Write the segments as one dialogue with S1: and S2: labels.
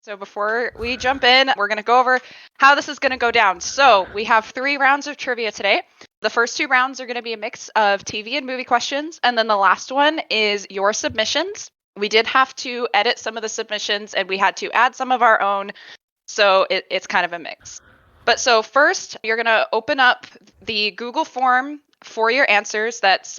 S1: So before we jump in, we're going to go over how this is going to go down. So we have 3 rounds of trivia today. The first 2 rounds are going to be a mix of TV and movie questions, and then the last one is your submissions. We did have to edit some of the submissions, and we had to add some of our own, so it's kind of a mix. But so first, you're going to open up the Google form for your answers that's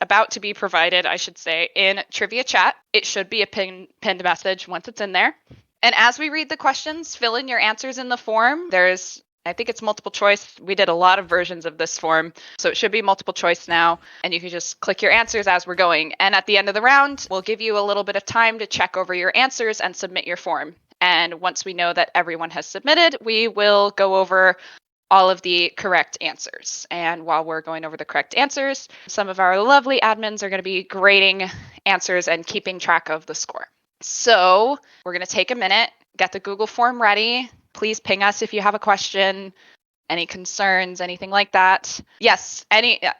S1: about to be provided, I should say, in trivia chat. It should be a pinned message once it's in there. And as we read the questions, fill in your answers in the form. I think it's multiple choice. We did a lot of versions of this form, so it should be multiple choice now. And you can just click your answers as we're going. And at the end of the round, we'll give you a little bit of time to check over your answers and submit your form. And once we know that everyone has submitted, we will go over all of the correct answers. And while we're going over the correct answers, some of our lovely admins are going to be grading answers and keeping track of the score. So we're going to take a minute, get the Google form ready. Please ping us if you have a question, any concerns, anything like that. Yes,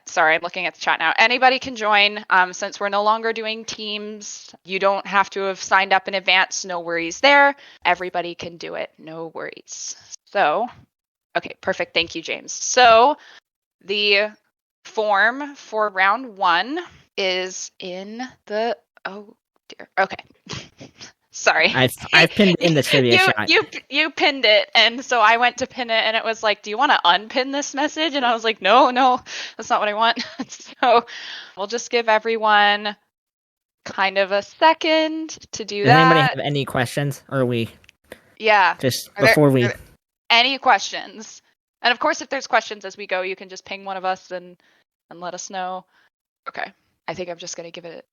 S1: sorry, I'm looking at the chat now. Anybody can join. Since we're no longer doing teams, you don't have to have signed up in advance. No worries there. Everybody can do it. No worries. So okay, perfect. Thank you, James. So the form for round 1 is in the, oh dear. Okay. Sorry.
S2: I've pinned in the trivia chat.
S1: You pinned it, and so I went to pin it, and it was like, do you want to unpin this message? And I was like, no, that's not what I want. So we'll just give everyone kind of a second to do
S2: Does
S1: that.
S2: anybody have any questions? Or we
S1: Yeah.
S2: just before we
S1: any questions? And of course, if there's questions as we go, you can just ping one of us and let us know. Okay. I think I'm just going to give it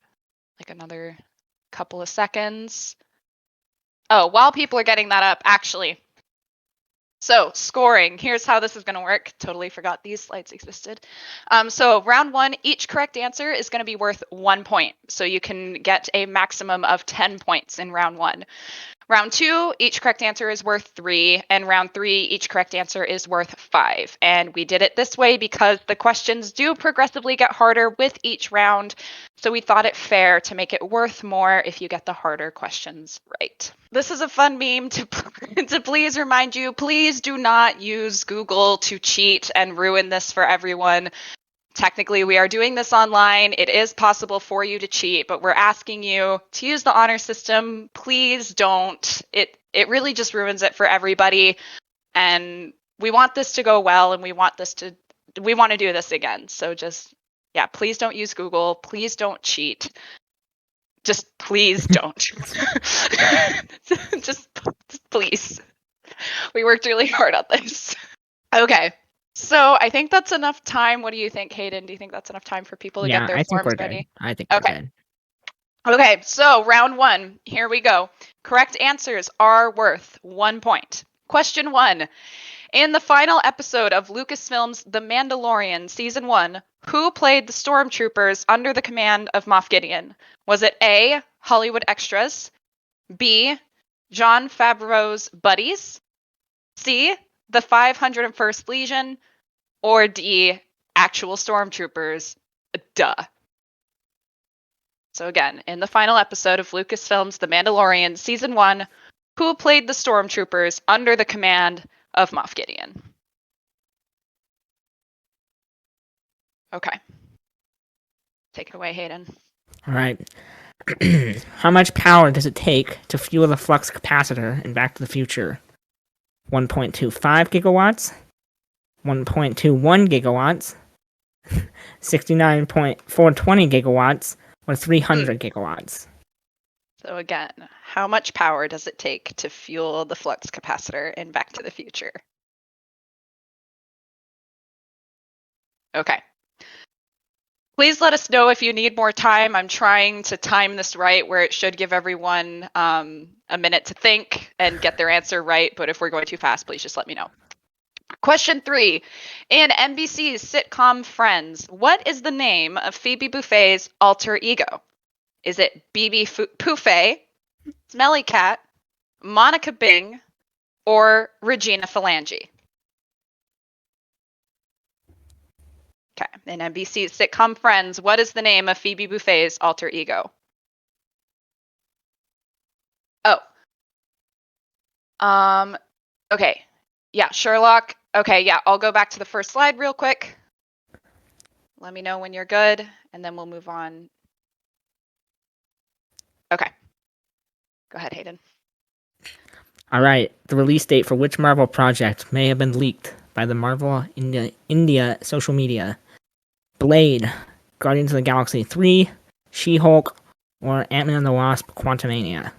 S1: like another couple of seconds. Oh, while people are getting that up, actually. So scoring, here's how this is going to work. Totally forgot these slides existed. So round 1, each correct answer is going to be worth 1 point. So you can get a maximum of 10 points in round 1. Round 2, each correct answer is worth 3, and round 3, each correct answer is worth 5. And we did it this way because the questions do progressively get harder with each round, so we thought it fair to make it worth more if you get the harder questions right. This is a fun meme to please remind you, please do not use Google to cheat and ruin this for everyone. Technically, we are doing this online. It is possible for you to cheat, but we're asking you to use the honor system. Please don't. It really just ruins it for everybody. And we want this to go well, and we want to do this again. So just, yeah, please don't use Google. Please don't cheat. Just please don't. just please. We worked really hard on this. Okay. So I think that's enough time. What do you think, Hayden? Do you think that's enough time for people to get their forms ready?
S2: I think we're good.
S1: Okay, so round 1, here we go. Correct answers are worth 1 point. Question 1. In the final episode of Lucasfilm's The Mandalorian Season 1, who played the stormtroopers under the command of Moff Gideon? Was it A, Hollywood extras, B, Jon Favreau's buddies, C, the 501st Legion, or D, actual stormtroopers? Duh. So again, in the final episode of Lucasfilm's The Mandalorian Season 1, who played the stormtroopers under the command of Moff Gideon? Okay. Take it away, Hayden.
S2: All right. How much power does it take to fuel the flux capacitor in Back to the Future? 1.25 gigawatts, 1.21 gigawatts, 69.420 gigawatts, or 300 gigawatts?
S1: So again, how much power does it take to fuel the flux capacitor in Back to the Future? Okay. Please let us know if you need more time. I'm trying to time this right where it should give everyone a minute to think and get their answer right. But if we're going too fast, please just let me know. Question 3. In NBC's sitcom Friends, what is the name of Phoebe Buffay's alter ego? Is it BB Buffay, Smelly Cat, Monica Bing, or Regina Phalange? Okay, in NBC's sitcom Friends, what is the name of Phoebe Buffay's alter ego? Okay. Yeah, Sherlock. Okay, yeah, I'll go back to the first slide real quick. Let me know when you're good, and then we'll move on. Okay. Go ahead, Hayden.
S2: All right. The release date for which Marvel project may have been leaked by the Marvel India social media? Blade, Guardians of the Galaxy 3, She-Hulk, or Ant-Man and the Wasp: Quantumania?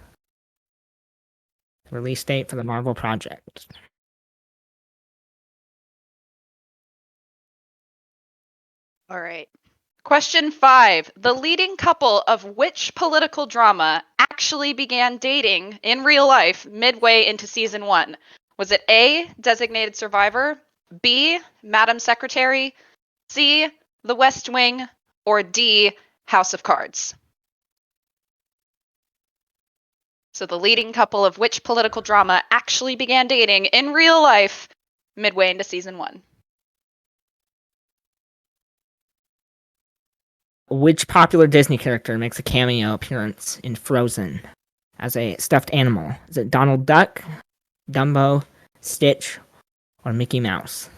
S2: Release date for the Marvel project.
S1: All right. Question 5. The leading couple of which political drama actually began dating in real life midway into season 1? Was it A, Designated Survivor, B, Madam Secretary, C, The West Wing, or D, House of Cards? So the leading couple of which political drama actually began dating in real life midway into season 1?
S2: Which popular Disney character makes a cameo appearance in Frozen as a stuffed animal? Is it Donald Duck, Dumbo, Stitch, or Mickey Mouse?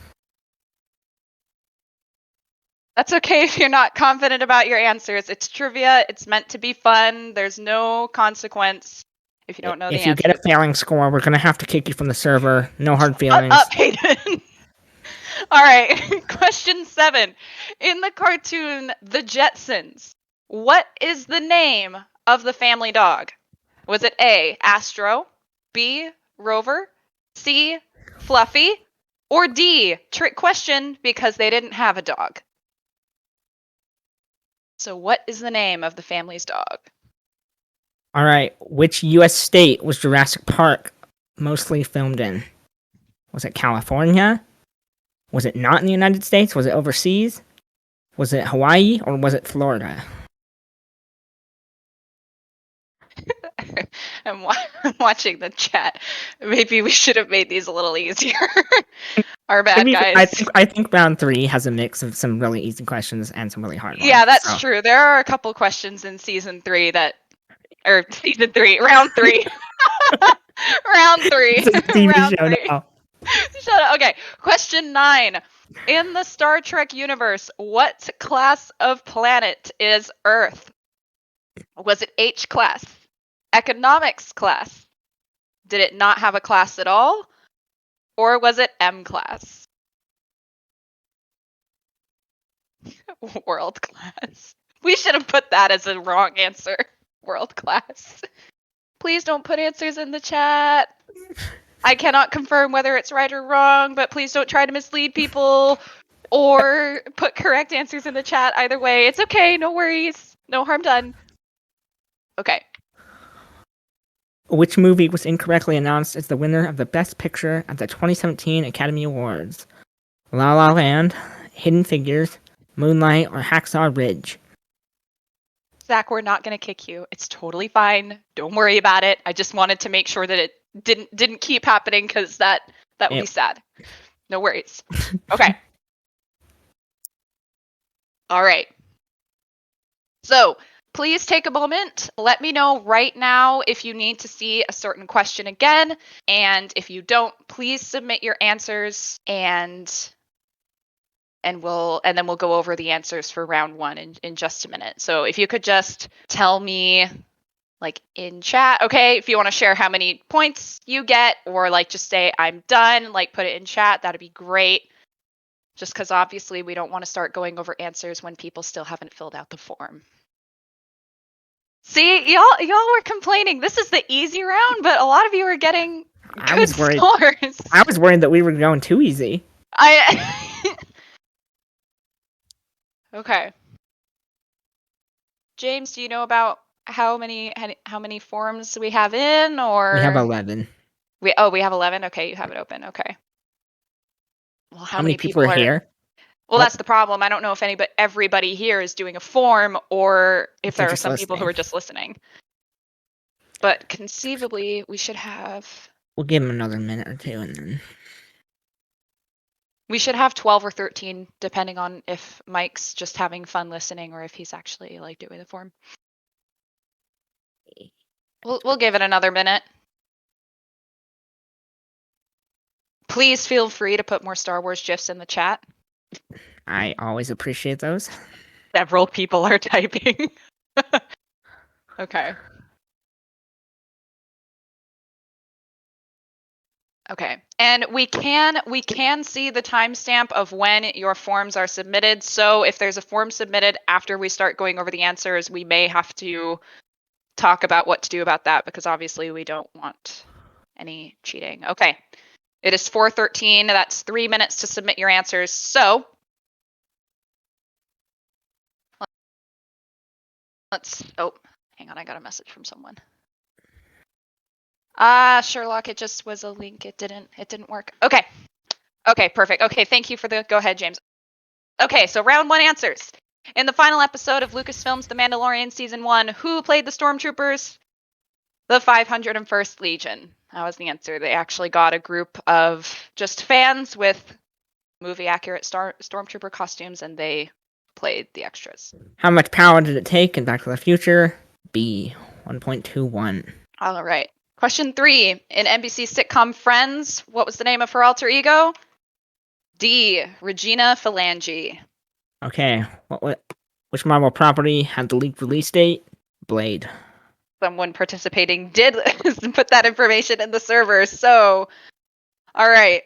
S1: That's okay if you're not confident about your answers. It's trivia. It's meant to be fun. There's no consequence if you don't know the
S2: If you
S1: answer.
S2: get a failing score, we're gonna have to kick you from the server. No hard
S1: Shut
S2: feelings.
S1: up, Hayden. All right. Question 7. In the cartoon The Jetsons, what is the name of the family dog? Was it A, Astro, B, Rover, C, Fluffy, or D, trick question because they didn't have a dog? So what is the name of the family's dog?
S2: All right. Which U.S. state was Jurassic Park mostly filmed in? Was it California? Was it not in the United States? Was it overseas? Was it Hawaii or was it Florida?
S1: I'm watching the chat. Maybe we should have made these a little easier. Our bad, guys.
S2: I think round 3 has a mix of some really easy questions and some really hard ones.
S1: Yeah, that's true. There are a couple questions in season 3 round 3. Round 3.
S2: It's a TV
S1: Round
S2: show
S1: 3.
S2: now.
S1: Shut up. Okay, question 9. In the Star Trek universe, what class of planet is Earth? Was it H class? Economics class? Did it not have a class at all? Or was it M class? World class. We should have put that as a wrong answer. World class. Please don't put answers in the chat. I cannot confirm whether it's right or wrong, but please don't try to mislead people or put correct answers in the chat. Either way, it's okay. No worries. No harm done. Okay.
S2: Which movie was incorrectly announced as the winner of the Best Picture at the 2017 Academy Awards? La La Land, Hidden Figures, Moonlight, or Hacksaw Ridge?
S1: Zach, we're not going to kick you. It's totally fine. Don't worry about it. I just wanted to make sure that it didn't keep happening because that would be sad. No worries. Okay. All right. So please take a moment. Let me know right now if you need to see a certain question again. And if you don't, please submit your answers and then we'll go over the answers for round 1 in just a minute. So if you could just tell me like in chat, okay, if you want to share how many points you get or like just say I'm done, like put it in chat, that'd be great. Just because obviously we don't want to start going over answers when people still haven't filled out the form. See, y'all were complaining. This is the easy round, but a lot of you are getting good scores.
S2: I was worried that we were going too easy.
S1: Okay. James, do you know about how many forms we have in, or
S2: we have 11?
S1: We have 11. Okay, you have it open. Okay. Well, how
S2: many people are here?
S1: Well, that's the problem. I don't know if everybody here is doing a form or if there are some people who are just listening. But conceivably, we should have.
S2: We'll give them another minute or two, and then
S1: we should have 12 or 13, depending on if Mike's just having fun listening or if he's actually like doing the form. We'll give it another minute. Please feel free to put more Star Wars GIFs in the chat.
S2: I always appreciate those.
S1: Several people are typing. Okay. Okay. And we can see the timestamp of when your forms are submitted. So if there's a form submitted after we start going over the answers, we may have to talk about what to do about that because obviously we don't want any cheating. Okay. It is 4:13. That's 3 minutes to submit your answers. So oh, hang on, I got a message from someone. Sherlock, it just was a link. It didn't work. Okay. Okay, perfect. Okay, thank you for the go ahead, James. Okay, so round 1 answers. In the final episode of Lucasfilm's The Mandalorian Season 1, who played the stormtroopers? The 501st Legion. That was the answer. They actually got a group of just fans with movie-accurate stormtrooper costumes, and they played the extras.
S2: How much power did it take in Back to the Future? B. 1.21.
S1: All right. Question 3. In NBC sitcom Friends, what was the name of her alter ego? D. Regina Phalange.
S2: Okay, which Marvel property had the leaked release date? Blade.
S1: Someone participating did put that information in the server. So, all right.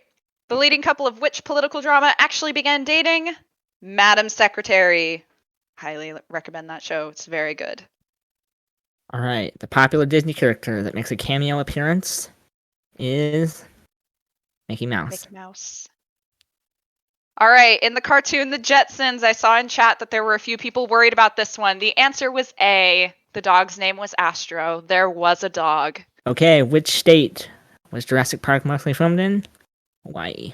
S1: The leading couple of which political drama actually began dating? Madam Secretary. Highly recommend that show. It's very good.
S2: All right, the popular Disney character that makes a cameo appearance is Mickey Mouse.
S1: Mickey Mouse. All right, in the cartoon The Jetsons, I saw in chat that there were a few people worried about this one. The answer was A. The dog's name was Astro. There was a dog.
S2: Okay, which state was Jurassic Park mostly filmed in? Hawaii.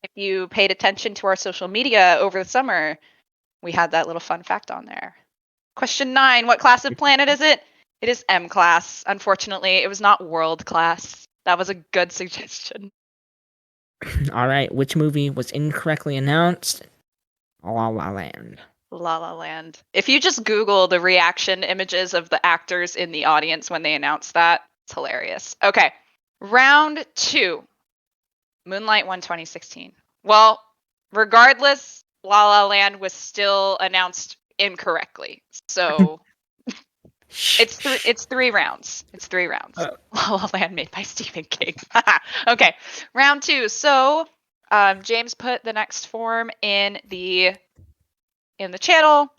S1: If you paid attention to our social media over the summer, we had that little fun fact on there. Question 9, what class of planet is it? It is M class. Unfortunately, it was not world class. That was a good suggestion.
S2: All right, which movie was incorrectly announced? La La Land.
S1: La La Land. If you just Google the reaction images of the actors in the audience when they announced that, it's hilarious. Okay, round 2. Moonlight won 2016. Well, regardless, La La Land was still announced incorrectly. So it's 3 rounds. It's 3 rounds. La La Land made by Stephen King. Okay, round 2. So James put the next form in the channel.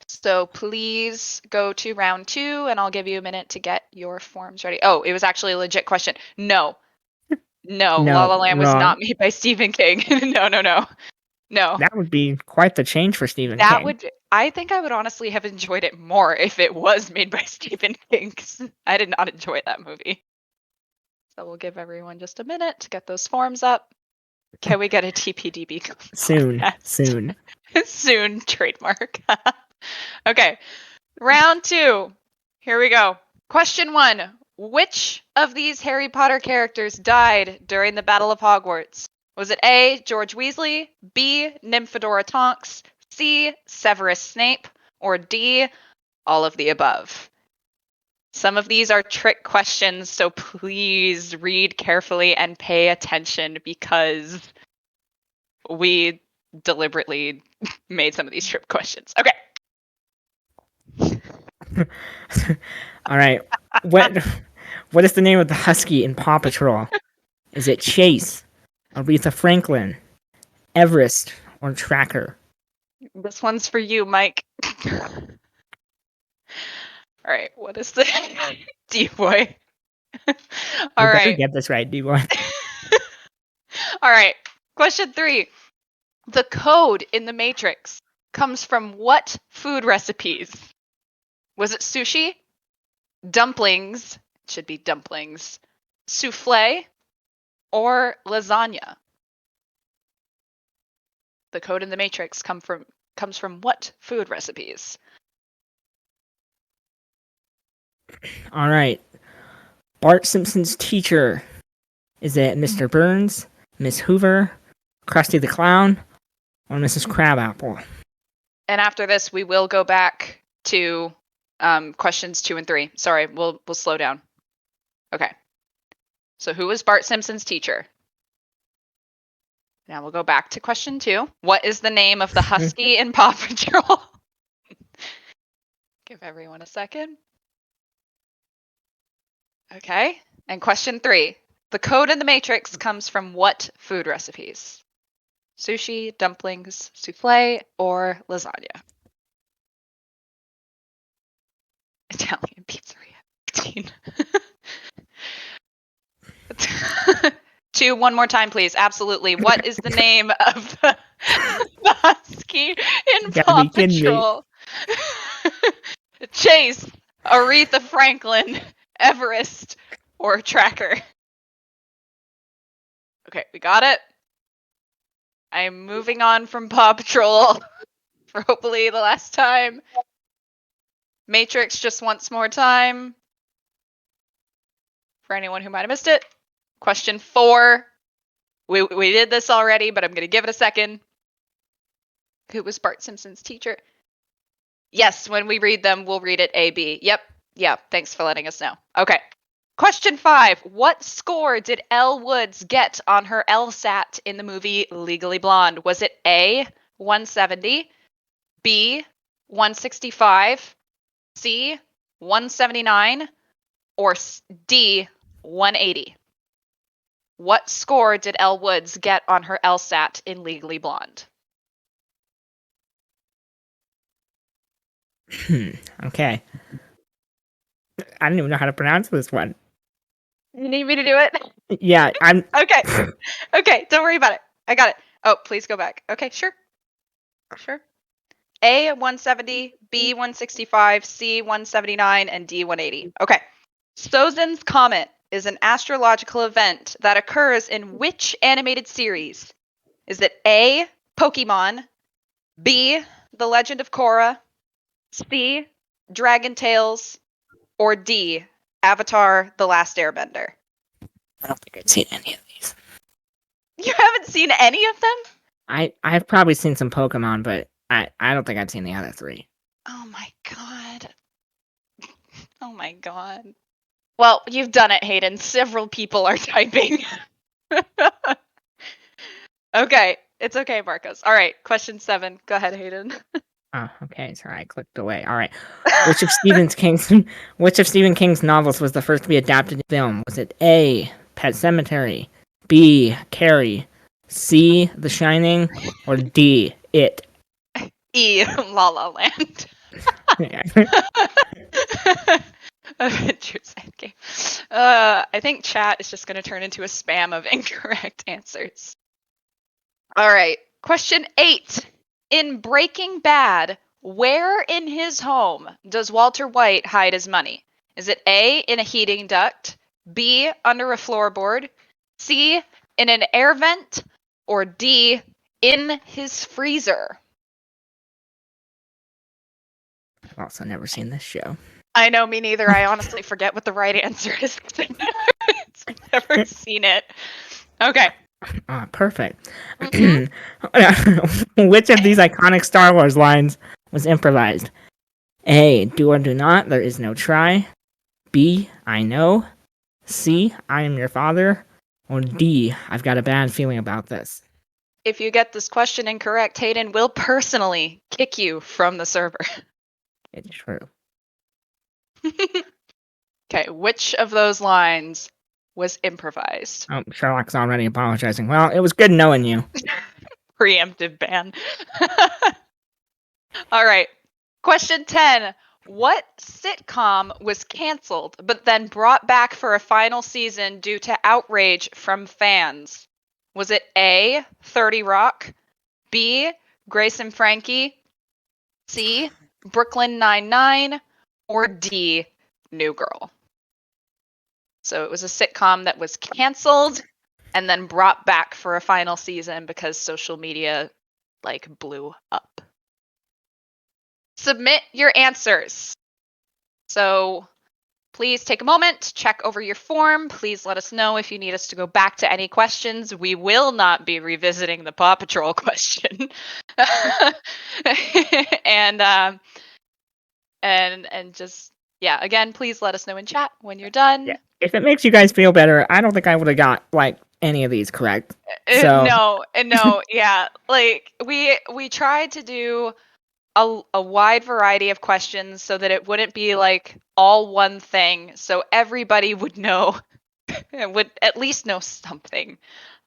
S1: So please go to round 2 and I'll give you a minute to get your forms ready. Oh, it was actually a legit question. No, La La Land was not made by Stephen King. No.
S2: That would be quite the change for Stephen King.
S1: I think I would honestly have enjoyed it more if it was made by Stephen King. I did not enjoy that movie. So we'll give everyone just a minute to get those forms up. Can we get a TPDb?
S2: Soon.
S1: Soon, trademark. Okay, round 2. Here we go. Question 1. Which of these Harry Potter characters died during the Battle of Hogwarts? Was it A, George Weasley, B, Nymphadora Tonks, C, Severus Snape, or D, all of the above? Some of these are trick questions, so please read carefully and pay attention because we deliberately made some of these trick questions. Okay.
S2: All right. What is the name of the husky in Paw Patrol? Is it Chase, Aretha Franklin, Everest, or Tracker?
S1: This one's for you, Mike. All right. What is the D-boy? All
S2: You better
S1: right.
S2: get this right, D-boy.
S1: All right. Question 3. The code in the Matrix comes from what food recipes? Was it sushi? Dumplings? It should be dumplings. Souffle? Or lasagna? The code in the Matrix comes from what food recipes?
S2: All right. Bart Simpson's teacher. Is it Mr. Burns, Miss Hoover, Krusty the Clown, or Mrs. Crabapple?
S1: And after this, we will go back to questions 2 and 3. Sorry, we'll slow down. Okay. So who was Bart Simpson's teacher? Now we'll go back to question 2. What is the name of the husky in Paw Patrol? Give everyone a second. Okay. And question 3. The code in the matrix comes from what food recipes? Sushi, dumplings, souffle, or lasagna? Italian pizzeria. 2, one more time, please. Absolutely. What is the name of the husky in
S2: Gotta
S1: Paw
S2: be kidding me.
S1: Patrol? Chase, Aretha Franklin, Everest, or Tracker? Okay, we got it. I'm moving on from Paw Patrol for hopefully the last time. Matrix just once more time. For anyone who might have missed it. Question 4. We did this already, but I'm going to give it a second. Who was Bart Simpson's teacher? Yes, when we read them, we'll read it A, B. Yep. Yeah, thanks for letting us know. Okay. Question 5. What score did Elle Woods get on her LSAT in the movie Legally Blonde? Was it A, 170, B, 165, C, 179, or D, 180? What score did Elle Woods get on her LSAT in Legally Blonde?
S2: Okay. I don't even know how to pronounce this one.
S1: You need me to do it?
S2: Yeah, I'm.
S1: Okay. Okay, don't worry about it. I got it. Oh, please go back. Okay, sure. Sure. A, 170, B, 165, C, 179, and D, 180. Okay. Sozin's Comet is an astrological event that occurs in which animated series? Is it A, Pokemon, B, The Legend of Korra, C, Dragon Tales, or D, Avatar: The Last Airbender?
S2: I don't think I've seen any of these.
S1: You haven't seen any of them?
S2: I've probably seen some Pokemon, but I don't think I've seen the other 3.
S1: Oh my god. Oh my god. Well, you've done it, Hayden. Several people are typing. Okay, it's okay, Marcos. All right, question 7. Go ahead, Hayden.
S2: Oh, okay. Sorry, I clicked away. All right. Which of Stephen King's novels was the first to be adapted to film? Was it A, Pet Cemetery, B, Carrie, C, The Shining, or D, It?
S1: E, La La Land. Adventures Endgame. I think chat is just going to turn into a spam of incorrect answers. All right, question 8. In Breaking Bad, where in his home does Walter White hide his money? Is it A, in a heating duct, B, under a floorboard, C, in an air vent, or D, in his freezer?
S2: I've also never seen this show.
S1: I know, me neither. I honestly forget what the right answer is. I've never seen it. Okay.
S2: Perfect. Which of these iconic Star Wars lines was improvised? A, do or do not, there is no try. B, I know. C, I am your father. Or D, I've got a bad feeling about this.
S1: If you get this question incorrect, Hayden will personally kick you from the server.
S2: It's true.
S1: Okay, which of those lines was improvised?
S2: Oh, Sherlock's already apologizing. Well, it was good knowing you.
S1: Preemptive ban. All right. Question 10. What sitcom was canceled but then brought back for a final season due to outrage from fans? Was it A, 30 Rock, B, Grace and Frankie, C, Brooklyn Nine-Nine, or D, New Girl? So it was a sitcom that was canceled and then brought back for a final season because social media blew up. Submit your answers. So please take a moment, check over your form. Please let us know if you need us to go back to any questions. We will not be revisiting the Paw Patrol question. and just, again, please let us know in chat when you're done.
S2: Yeah. If it makes you guys feel better, I don't think I would have got any of these correct. So
S1: No, yeah. Like we tried to do a wide variety of questions so that it wouldn't be like all one thing, so everybody would know, would at least know something.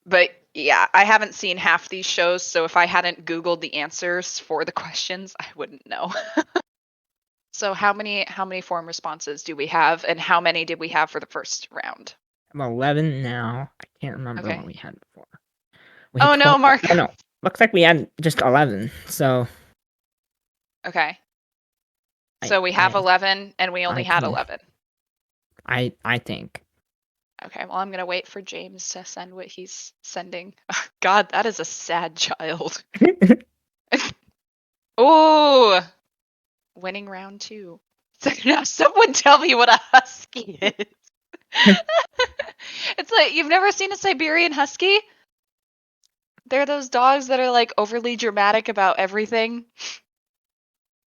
S1: But yeah, I haven't seen half these shows, so if I hadn't Googled the answers for the questions, I wouldn't know. So how many form responses do we have, and how many did we have for the first round?
S2: I'm 11 now. I can't remember
S1: Okay.
S2: what we had before. We had
S1: Oh
S2: 12.
S1: no, Mark.
S2: Oh, no. Looks like we had just 11. So
S1: Okay.
S2: I
S1: So we have 11 and we only
S2: I
S1: had
S2: can
S1: 11.
S2: I think.
S1: Okay, well, I'm going to wait for James to send what he's sending. God, that is a sad child. Oh, winning round 2. So now someone tell me what a husky is. It's like, you've never seen a Siberian husky? They're those dogs that are like overly dramatic about everything.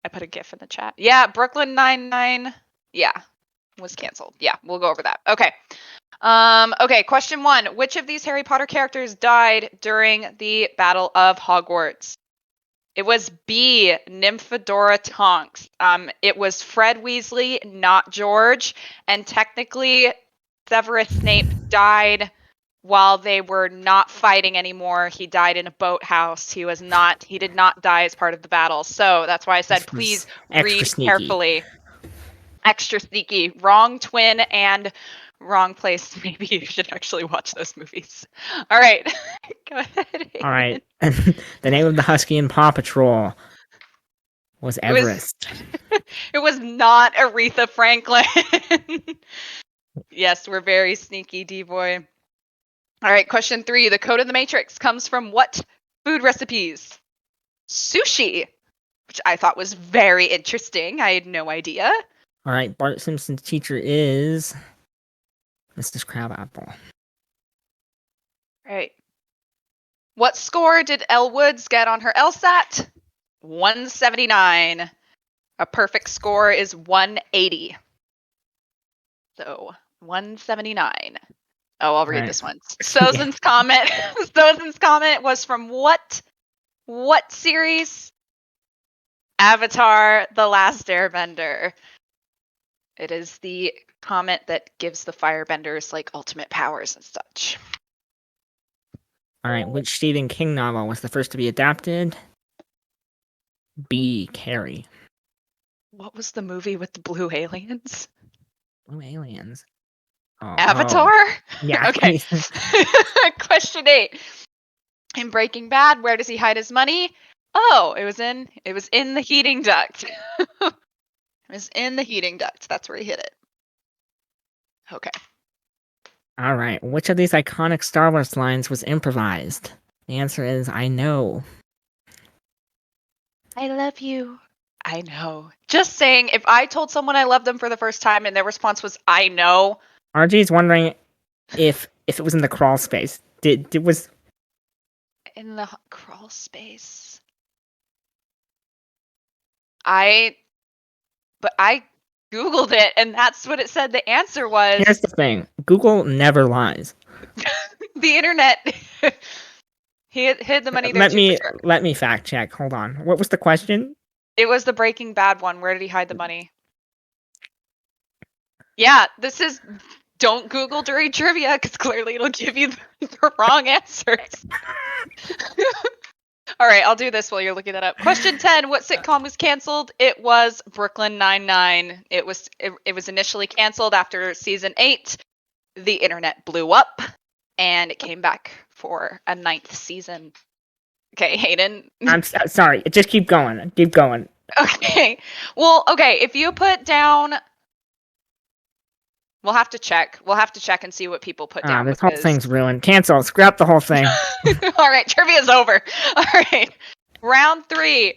S1: I put a GIF in the chat. Yeah, Brooklyn Nine-Nine. Yeah, was canceled. Yeah, we'll go over that. Okay. Okay, question 1. Which of these Harry Potter characters died during the Battle of Hogwarts? It was B, Nymphadora Tonks. It was Fred Weasley, not George, and technically Severus Snape died while they were not fighting anymore. He died in a boathouse. He did not die as part of the battle. So that's why I said please
S2: Extra
S1: read
S2: sneaky.
S1: carefully. Extra sneaky. Wrong twin and wrong place. Maybe you should actually watch those movies. All right. Go ahead.
S2: All right. The name of the husky in Paw Patrol was Everest.
S1: It was not Aretha Franklin. Yes, we're very sneaky, D-boy. All right, question 3. The code of the Matrix comes from what food recipes? Sushi, which I thought was very interesting. I had no idea.
S2: All right. Bart Simpson's teacher is Mrs. Crabapple.
S1: All right. What score did Elle Woods get on her LSAT? 179. A perfect score is 180. So 179. Oh, I'll read this one. Sozin's comment. Sozin's comment was from what series? Avatar: The Last Airbender. It is the comment that gives the firebenders like ultimate powers and such.
S2: All right. Which Stephen King novel was the first to be adapted? B. Carrie.
S1: What was the movie with the blue aliens?
S2: Blue aliens. Oh,
S1: Avatar?
S2: Yeah.
S1: Okay. Question 8. In Breaking Bad, where does he hide his money? Oh, it was in the heating duct. It was in the heating duct. That's where he hid it. Okay.
S2: All right. Which of these iconic Star Wars lines was improvised? The answer is I know.
S1: I love you. I know. Just saying, if I told someone I loved them for the first time and their response was I know.
S2: RG's wondering if it was in the crawl space. Was
S1: In the crawl space. I Googled it and that's what it said the answer was.
S2: Here's the thing. Google never lies.
S1: The internet. He hid the money there too, for sure.
S2: Let me fact check. Hold on. What was the question?
S1: It was the Breaking Bad one. Where did he hide the money? Yeah, this is don't Google during trivia because clearly it'll give you the wrong answers. All right, I'll do this while you're looking that up. Question 10. What sitcom was canceled? It was Brooklyn Nine-Nine. It was initially canceled after season 8. The internet blew up and it came back for a 9th season. Okay, Hayden.
S2: I'm sorry. Just keep going. Keep going.
S1: Okay. Well, okay, if you put down we'll have to check. We'll have to check and see what people put down.
S2: This whole thing's ruined. Cancel. Scrap the whole thing.
S1: All right, trivia's over. All right. Round 3.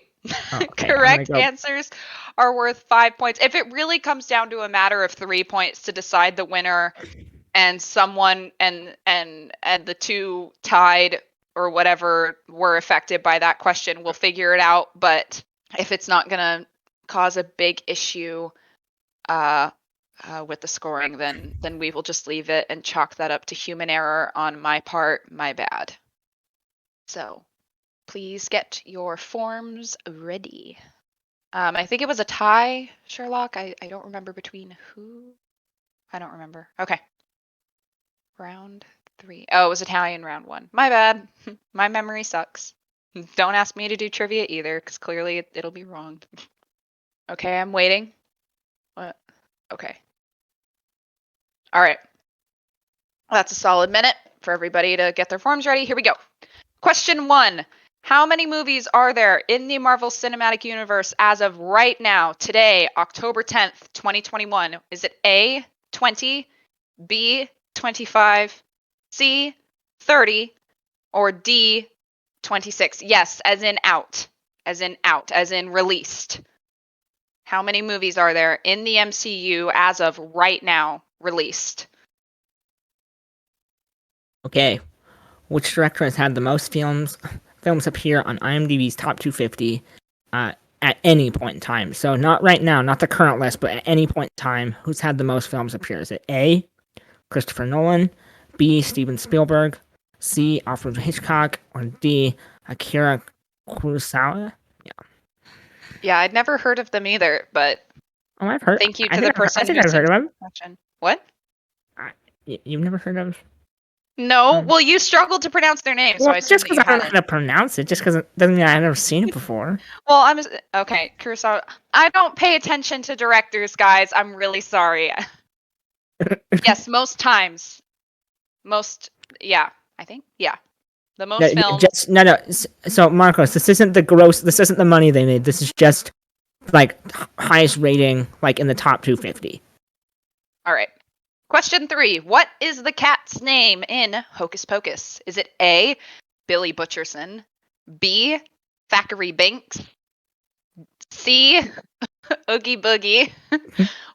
S2: Okay,
S1: Correct answers are worth 5 points. If it really comes down to a matter of 3 points to decide the winner and someone and the two tied or whatever were affected by that question, we'll figure it out. But if it's not going to cause a big issue, with the scoring, then we will just leave it and chalk that up to human error on my part. My bad. So please get your forms ready. I think it was a tie, Sherlock. I don't remember between who. I don't remember. Okay. Round 3. Oh, it was Italian round 1. My bad. My memory sucks. Don't ask me to do trivia either, because clearly it'll be wrong. Okay, I'm waiting. What? Okay. All right. That's a solid minute for everybody to get their forms ready. Here we go. Question 1. How many movies are there in the Marvel Cinematic Universe as of right now, today, October 10th, 2021? Is it A, 20, B, 25, C, 30, or D, 26? Yes, as in out, as in released. How many movies are there in the MCU as of right now, released?
S2: Okay. Which director has had the most films appear on IMDb's top 250 at any point in time? So not right now, not the current list, but at any point in time, who's had the most films appear? Is it A, Christopher Nolan, B, Steven Spielberg, C, Alfred Hitchcock, or D, Akira Kurosawa?
S1: Yeah, I'd never heard of them either, but
S2: Oh, I've heard.
S1: thank you
S2: I
S1: to
S2: think
S1: the person
S2: I've
S1: who
S2: heard
S1: sent
S2: of
S1: the
S2: him.
S1: question. What?
S2: You've never heard of?
S1: No, well, you struggled to pronounce their name, so
S2: Well,
S1: I assume
S2: just
S1: that
S2: because
S1: you
S2: I don't know
S1: hadn't.
S2: how to pronounce it, just because it doesn't mean I've never seen it before.
S1: Well, okay, Kurosawa. I don't pay attention to directors, guys. I'm really sorry. Yes, most times. Yeah, I think. Yeah. The most films.
S2: No. So, Marcos, this isn't the money they made. This is just, like, highest rating, like, in the top 250.
S1: All right. Question 3. What is the cat's name in Hocus Pocus? Is it A, Billy Butcherson, B, Thackeray Binks, C, Oogie Boogie,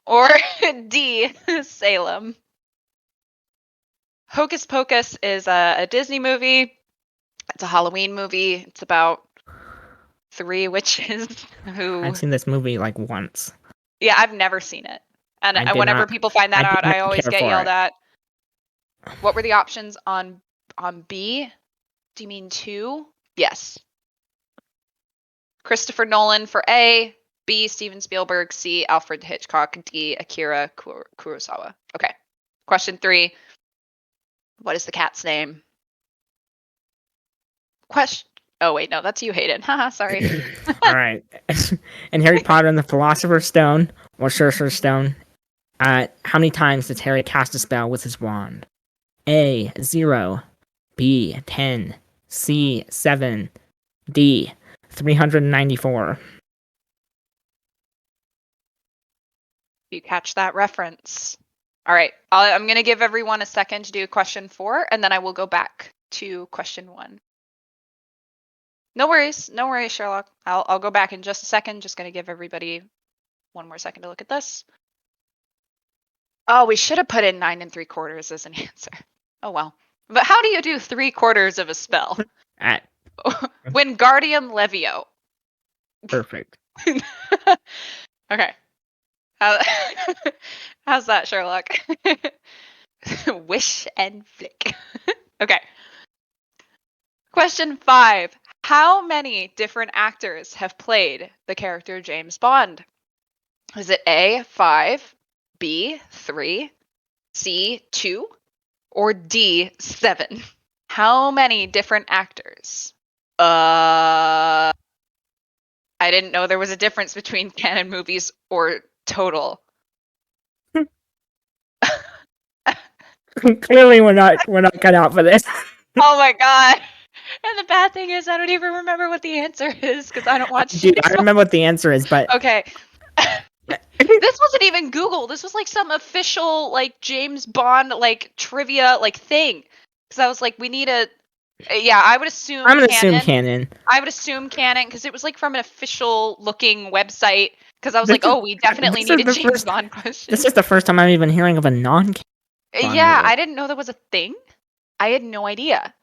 S1: or D, Salem? Hocus Pocus is a Disney movie. It's a Halloween movie. It's about 3 witches who.
S2: I've seen this movie, like, once.
S1: Yeah, I've never seen it. And whenever people find that
S2: I did
S1: out, I
S2: not
S1: always
S2: care
S1: get
S2: for
S1: yelled
S2: it.
S1: at. What were the options on B? Do you mean 2? Yes. Christopher Nolan for A, B, Steven Spielberg, C, Alfred Hitchcock, D, Akira Kurosawa. Okay. Question 3. What is the cat's name? Oh, wait, no, that's you, Hayden. Haha, sorry.
S2: All right. And Harry Potter and the Philosopher's Stone, or Sorcerer's Stone, how many times does Harry cast a spell with his wand? A, 0, B, 10, C, 7, D, 394.
S1: You catch that reference. All right. I'm going to give everyone a second to do question 4, and then I will go back to question 1. No worries, Sherlock. I'll go back in just a second. Just gonna give everybody one more second to look at this. Oh, we should have put in 9 3/4 as an answer. Oh well. But how do you do 3/4 of a spell? Wingardium Levio.
S2: Perfect.
S1: Okay. How's that, Sherlock? Wish and flick. Okay. Question 5. How many different actors have played the character James Bond? Is it A, 5, B, 3, C, 2, or D, 7? How many different actors? I didn't know there was a difference between canon movies or total.
S2: Clearly, we're not cut out for this.
S1: Oh my god. And the bad thing is I don't even remember what the answer is because I don't watch
S2: Dude, I remember what the answer is, but
S1: okay. This wasn't even Google. This was like some official like James Bond like trivia like thing. Because I was like, we need a. Yeah, I would assume.
S2: I'm gonna assume canon.
S1: I would assume canon because it was like from an official looking website. Because I was like, oh, we definitely need a James Bond question.
S2: This is the first time I'm even hearing of a non-canon.
S1: Yeah, movie. I didn't know there was a thing. I had no idea.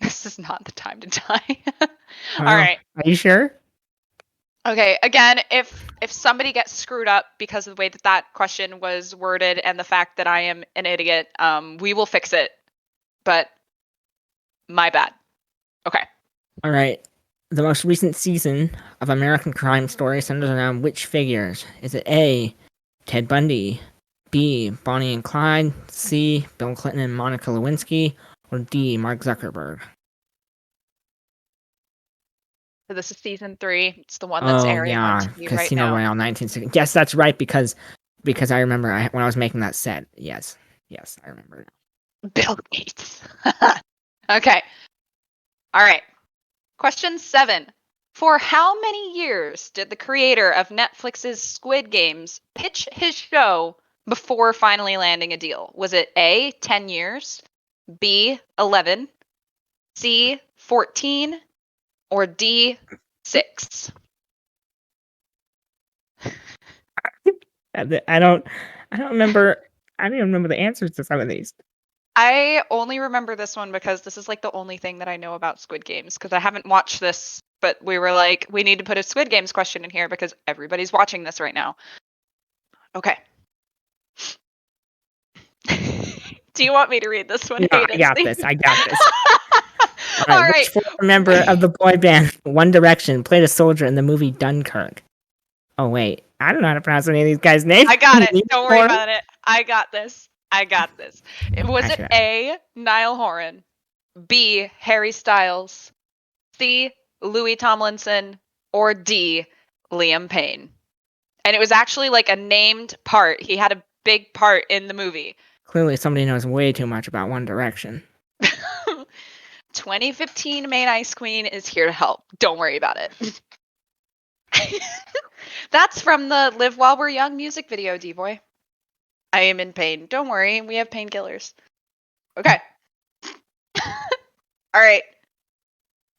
S1: This is not the time to die. All right.
S2: Are you sure?
S1: Okay, again, if somebody gets screwed up because of the way that that question was worded and the fact that I am an idiot, we will fix it. But my bad. Okay.
S2: All right. The most recent season of American Crime Story centers around which figures? Is it A, Ted Bundy, B, Bonnie and Clyde, C, Bill Clinton and Monica Lewinsky, or D, Mark Zuckerberg?
S1: So this is season 3. It's the one that's
S2: Oh
S1: airing on
S2: yeah,
S1: TV right
S2: Casino
S1: now.
S2: Royale 1960. Yes, that's right because I remember when I was making that set. Yes, I remember.
S1: Bill Gates. Okay. All right. Question 7. For how many years did the creator of Netflix's Squid Games pitch his show before finally landing a deal? Was it A, 10 years, B, 11, C, 14, or D, 6?
S2: I don't remember. I don't even remember the answers to some of these.
S1: I only remember this one because this is like the only thing that I know about Squid Games because I haven't watched this, but we were like, we need to put a Squid Games question in here because everybody's watching this right now. Okay. Do you want me to read this one,
S2: No, I
S1: Hayden?
S2: got this. I got this. All
S1: All
S2: right.
S1: right.
S2: Which former member of the boy band One Direction played a soldier in the movie Dunkirk? Oh wait, I don't know how to pronounce any of these guys' names.
S1: I got it. Don't worry
S2: Or-
S1: about it. I got this. Was
S2: I
S1: it
S2: should have.
S1: A, Niall Horan, B, Harry Styles, C, Louis Tomlinson, or D, Liam Payne? And it was actually like a named part. He had a big part in the movie.
S2: Clearly, somebody knows way too much about One Direction.
S1: 2015 Main Ice Queen is here to help. Don't worry about it. That's from the Live While We're Young music video, D-Boy. I am in pain. Don't worry, we have painkillers. Okay. All right.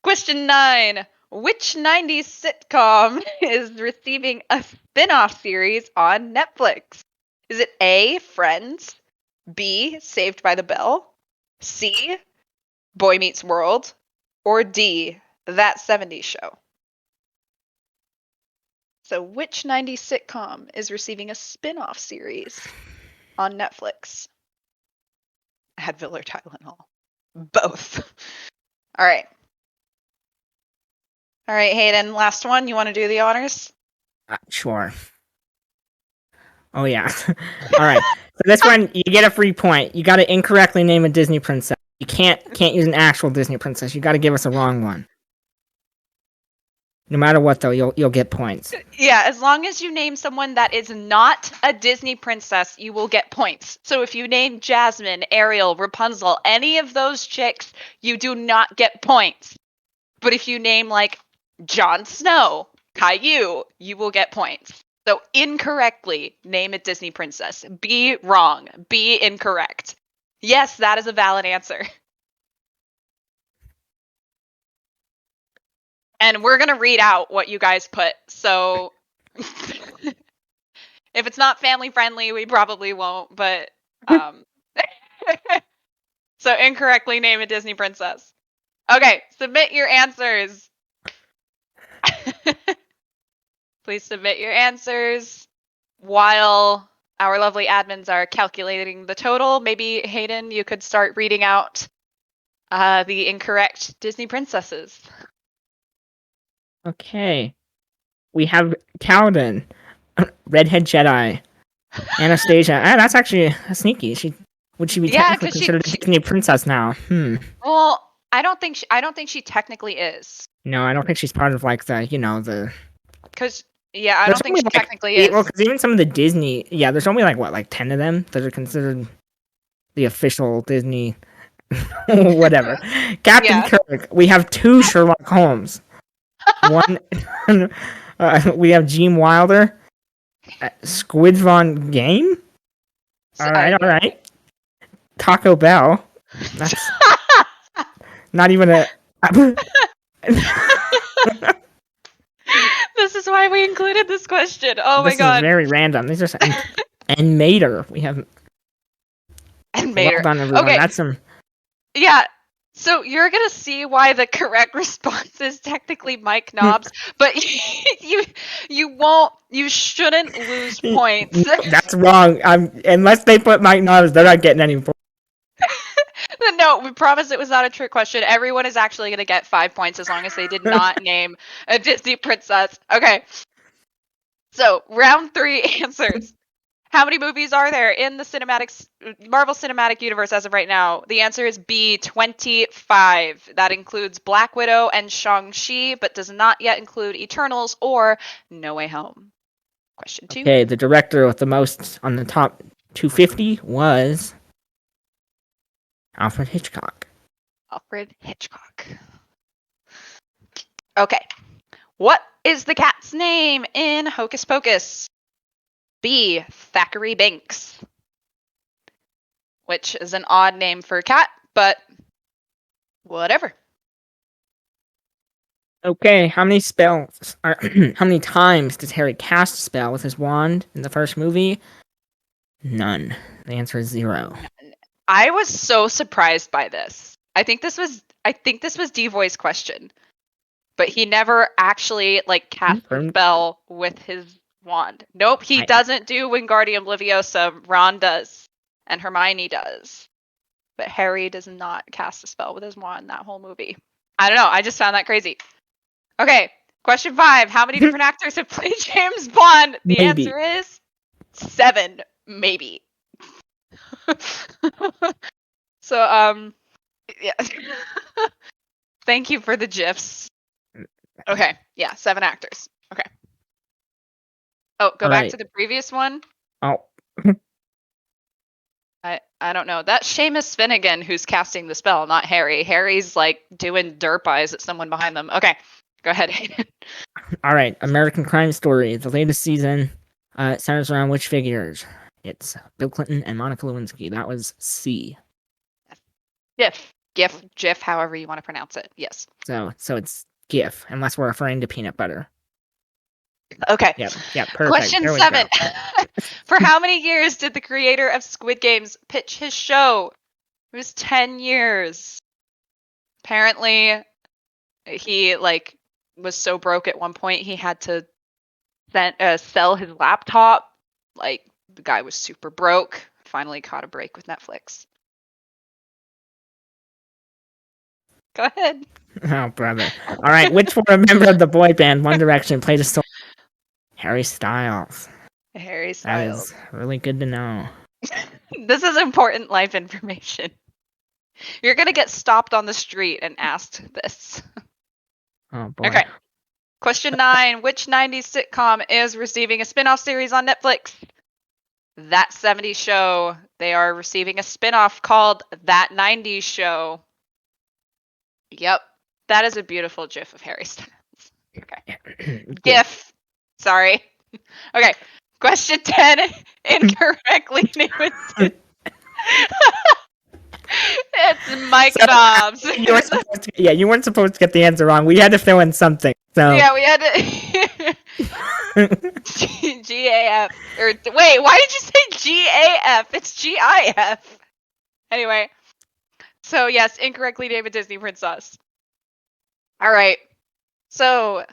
S1: Question 9. Which 90s sitcom is receiving a spin-off series on Netflix? Is it A, Friends, B, Saved by the Bell, C, Boy Meets World, or D, That 70s Show? So which 90s sitcom is receiving a spin-off series on Netflix? Advil or Tylenol? Both. All right. All right, Hayden, last one. You want to do the honors?
S2: Sure. Oh yeah. All right. So this one, you get a free point. You got to incorrectly name a Disney princess. You can't use an actual Disney princess. You got to give us a wrong one. No matter what, though, you'll get points.
S1: Yeah, as long as you name someone that is not a Disney princess, you will get points. So if you name Jasmine, Ariel, Rapunzel, any of those chicks, you do not get points. But if you name like Jon Snow, Caillou, you will get points. So incorrectly name a Disney princess. Be wrong. Be incorrect. Yes, that is a valid answer. And we're going to read out what you guys put. So if it's not family friendly, we probably won't, but so incorrectly name a Disney princess. Okay, submit your answers. Please submit your answers while our lovely admins are calculating the total. Maybe Hayden, you could start reading out the incorrect Disney princesses.
S2: Okay. We have Kaladin, Redhead Jedi, Anastasia. That's actually sneaky. Would she be
S1: Yeah,
S2: technically
S1: 'cause
S2: considered a Disney princess now?
S1: Well, I don't think she technically is.
S2: No, I don't think she's part of like the.
S1: Because I
S2: There's
S1: don't think
S2: only
S1: she
S2: like
S1: technically is.
S2: well, because even some of the Disney, there's only like 10 of them that are considered the official Disney. Whatever. Captain
S1: Yeah.
S2: Kirk. We have 2 Sherlock Holmes. One. We have Gene Wilder. Squid Von Game. All right. Taco Bell. That's not even a.
S1: This is why we included this question. Oh
S2: This
S1: my god.
S2: is very random. These are and Mater. We have
S1: And
S2: well
S1: Mater.
S2: done, everyone.
S1: Okay.
S2: That's some.
S1: Yeah. So you're gonna see why the correct response is technically Mike Knobs, but you shouldn't lose points.
S2: That's wrong. Unless they put Mike Knobs, they're not getting any points.
S1: No, we promise it was not a trick question. Everyone is actually gonna get 5 points as long as they did not name a Disney princess. Okay. So round 3 answers. How many movies are there in the Marvel Cinematic Universe as of right now? The answer is B, 25. That includes Black Widow and Shang-Chi, but does not yet include Eternals or No Way Home. Question 2.
S2: Okay, the director with the most on the top 250 was Alfred Hitchcock.
S1: Alfred Hitchcock. Okay. What is the cat's name in Hocus Pocus? B, Thackeray Binks. Which is an odd name for a cat, but whatever.
S2: Okay, how many how many times does Harry cast a spell with his wand in the first movie? None. The answer is 0.
S1: I was so surprised by this. I think this was Devoy's question. But he never actually cast the spell with his wand. Nope, he doesn't do Wingardium Leviosa. Ron does. And Hermione does. But Harry does not cast a spell with his wand that whole movie. I don't know, I just found that crazy. Okay, question 5. How many different actors have played James Bond? The answer is 7, maybe. So, yeah. Thank you for the GIFs. Okay, yeah, 7 actors. Okay. Oh, go back to the previous one?
S2: Oh.
S1: I don't know. That's Seamus Finnegan who's casting the spell, not Harry. Harry's doing derp eyes at someone behind them. Okay, go ahead.
S2: All right, American Crime Story. The latest season centers around which figures? It's Bill Clinton and Monica Lewinsky. That was C.
S1: GIF, however you want to pronounce it. Yes.
S2: So it's GIF, unless we're referring to peanut butter.
S1: Okay.
S2: Yeah, perfect.
S1: Question 7. For how many years did the creator of Squid Games pitch his show? It was 10 years. Apparently, he was so broke at one point he had to sell his laptop. The guy was super broke. Finally caught a break with Netflix. Go ahead.
S2: Oh, brother. All right, which for a member of the boy band One Direction played a solo? Harry Styles.
S1: Harry Styles.
S2: That is really good to know.
S1: This is important life information. You're going to get stopped on the street and asked this.
S2: Oh, boy.
S1: Okay. Question 9. Which 90s sitcom is receiving a spin-off series on Netflix? That 70s Show. They are receiving a spin-off called That 90s Show. Yep. That is a beautiful GIF of Harry Styles. Okay. GIF. Sorry. Okay. Question 10. Incorrectly named. It's Mike Knobs.
S2: You weren't supposed to get the answer wrong. We had to fill in something. So
S1: yeah, we had to. GAF. Or wait, why did you say GAF? It's GIF. Anyway. So yes, incorrectly named a Disney princess. All right. So,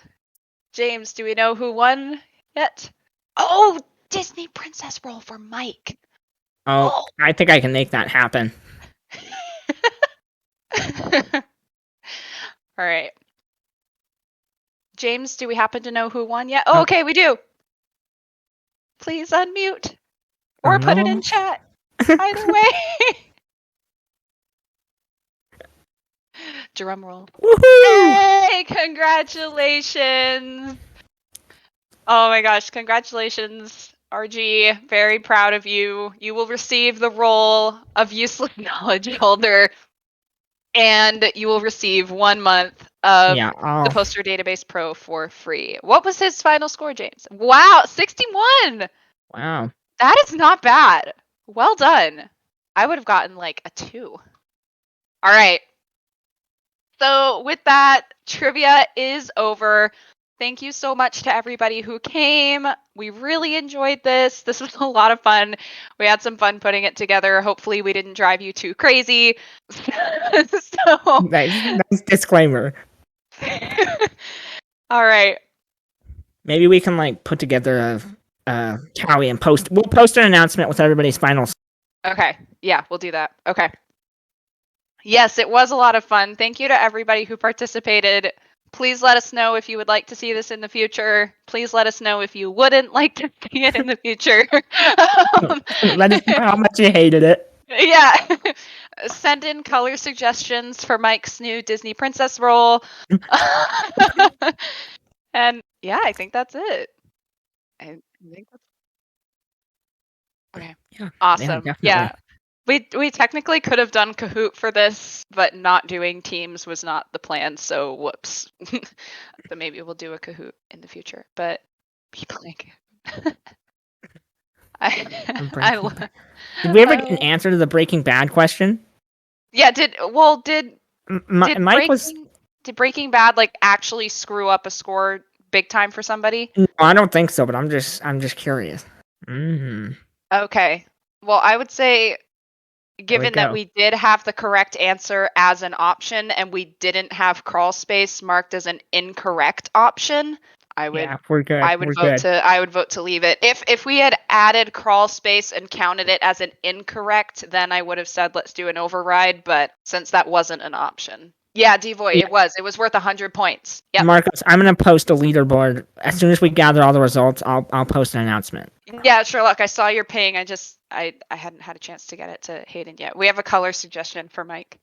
S1: James, do we know who won yet? Oh, Disney princess role for Mike.
S2: Oh, I think I can make that happen.
S1: All right. James, do we happen to know who won yet? Oh, okay, we do. Please unmute. Or put it in chat. Either way. Drum roll.
S2: Woohoo!
S1: Hey, congratulations. Oh my gosh, congratulations, RG. Very proud of you. You will receive the role of useless knowledge holder. And you will receive 1 month of the Poster Database Pro for free. What was his final score, James? Wow, 61!
S2: Wow.
S1: That is not bad. Well done. I would have gotten a 2. All right. So with that, trivia is over. Thank you so much to everybody who came. We really enjoyed this. This was a lot of fun. We had some fun putting it together. Hopefully, we didn't drive you too crazy. So,
S2: Nice disclaimer.
S1: all right.
S2: Maybe we can like put together a tally and post. We'll post an announcement with everybody's finals.
S1: Okay. Yeah, we'll do that. Okay. Yes, it was a lot of fun. Thank you to everybody who participated. Please let us know if you would like to see this in the future. Please let us know if you wouldn't like to see it in the future.
S2: Let us know how much you hated it.
S1: Yeah. Send in color suggestions for Mike's new Disney princess role. And yeah, I think that's it. I think that's okay.
S2: Yeah,
S1: Awesome.
S2: definitely.
S1: Yeah. We technically could have done Kahoot for this, but not doing teams was not the plan, so whoops. So maybe we'll do a Kahoot in the future. But people like
S2: Did we ever get an answer to the Breaking Bad question?
S1: Yeah, did
S2: Mike was.
S1: Breaking Bad like actually screw up a score big time for somebody?
S2: No, I don't think so, but I'm just curious.
S1: Okay. Well, I would say given that we did have the correct answer as an option and we didn't have crawl space marked as an incorrect option, I would
S2: we're good.
S1: I would vote to leave it. If we had added crawl space and counted it as an incorrect, then I would have said let's do an override, but since that wasn't an option. Yeah, Devoy, it was worth 100 points. Yep.
S2: Marcus, I'm gonna post a leaderboard as soon as we gather all the results. I'll post an announcement.
S1: Yeah, Sherlock, I saw your ping. I hadn't had a chance to get it to Hayden yet. We have a color suggestion for Mike.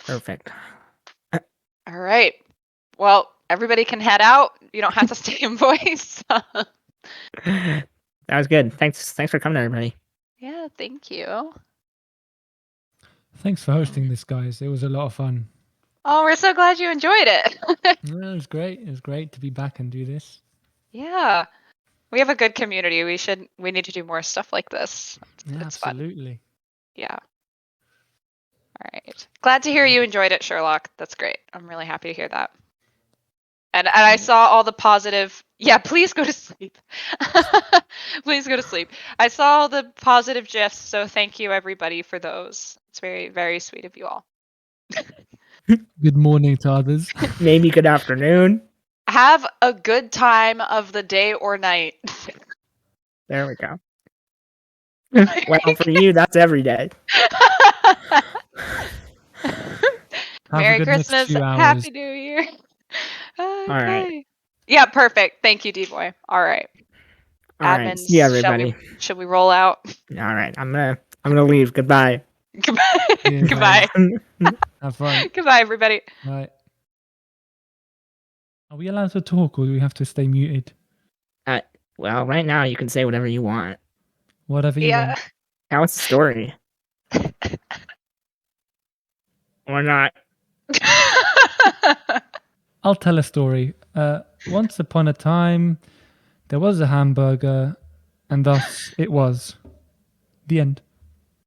S2: Perfect.
S1: All right. Well, everybody can head out. You don't have to stay in voice.
S2: That was good. Thanks for coming, everybody.
S1: Yeah, thank you.
S3: Thanks for hosting this, guys. It was a lot of fun.
S1: Oh, we're so glad you enjoyed it.
S3: Yeah, it was great. It was great to be back and do this.
S1: Yeah. We have a good community. We need to do more stuff like this.
S3: Yeah,
S1: It's fun.
S3: absolutely.
S1: Yeah. All right. Glad to hear you enjoyed it, Sherlock. That's great. I'm really happy to hear that. And I saw all the positive. Yeah, please go to sleep. Please go to sleep. I saw all the positive gifs, so thank you everybody for those. It's very, very sweet of you all.
S3: Good morning to others.
S2: Maybe good afternoon.
S1: Have a good time of the day or night.
S2: There we go. Well, for you, that's every day.
S1: Merry Christmas, Happy New Year. Okay.
S2: All right.
S1: Yeah, perfect. Thank you, D-Boy. All right.
S2: All right. See you, everybody.
S1: Should we roll out?
S2: All right. I'm gonna leave. Goodbye.
S1: Goodbye.
S3: Yeah,
S1: Goodbye.
S3: Have fun.
S1: Goodbye, everybody.
S3: Right. Are we allowed to talk, or do we have to stay muted?
S2: Well, right now you can say whatever you want.
S3: Whatever you want.
S2: How was the story? Or not?
S3: I'll tell a story. Once upon a time, there was a hamburger, and thus it was. The end.